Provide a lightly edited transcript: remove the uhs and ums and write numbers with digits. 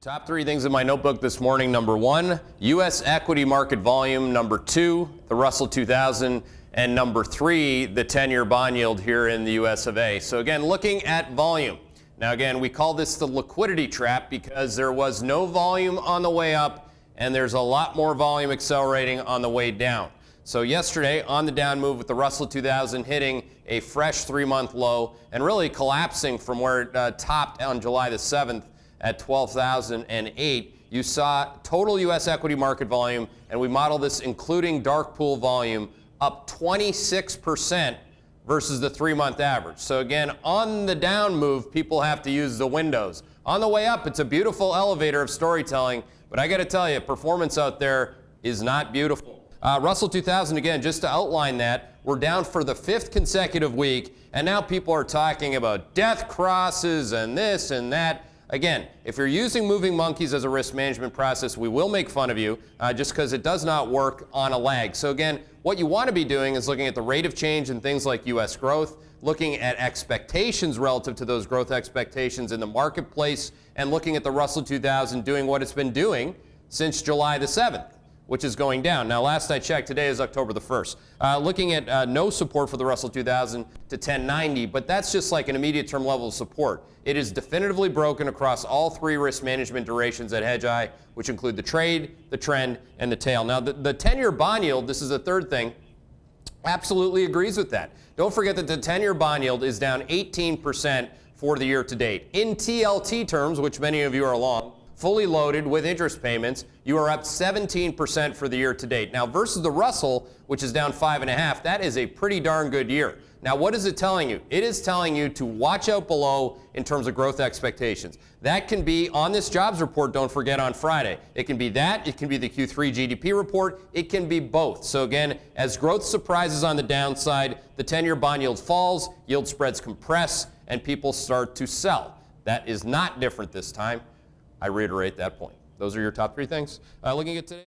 Top three things in my notebook this morning. Number one, U.S. equity market volume. Number two, the Russell 2000. And number three, the 10-year bond yield here in the U.S. of A. So again, looking at volume. Now again, we call this the liquidity trap because there was no volume on the way up and there's a lot more volume accelerating on the way down. So yesterday on the down move with the Russell 2000 hitting a fresh 3-month low and really collapsing from where it topped on July the 7th at 12,008. You saw total U.S. equity market volume, and we model this including dark pool volume, up 26% versus the 3-month average. So again, on the down move, people have to use the windows. On the way up, it's a beautiful elevator of storytelling, but I got to tell you, performance out there is not beautiful. Russell 2000, again, just to outline that, we're down for the 5th consecutive week, and now people are talking about death crosses and this and that. Again, if you're using moving monkeys as a risk management process, we will make fun of you just because it does not work on a lag. So again, what you want to be doing is looking at the rate of change in things like U.S. growth, looking at expectations relative to those growth expectations in the marketplace, and looking at the Russell 2000 doing what it's been doing since July the 7th. Which is going down. Now, last I checked, today is October the 1st. Looking at no support for the Russell 2000 to 1090, but that's just like an immediate term level of support. It is definitively broken across all three risk management durations at Hedgeye, which include the trade, the trend, and the tail. Now, the 10-year bond yield, this is the third thing, absolutely agrees with that. Don't forget that the 10-year bond yield is down 18% for the year to date. In TLT terms, which many of you are along, fully loaded with interest payments, you are up 17% for the year to date. Now, versus the Russell, which is down 5.5%, that is a pretty darn good year. Now, what is it telling you? It is telling you to watch out below in terms of growth expectations. That can be on this jobs report, don't forget, on Friday. It can be that. It can be the Q3 GDP report. It can be both. So again, as growth surprises on the downside, the 10-year bond yield falls, yield spreads compress, and people start to sell. That is not different this time. I reiterate that point. Those are your top three things. Looking at today.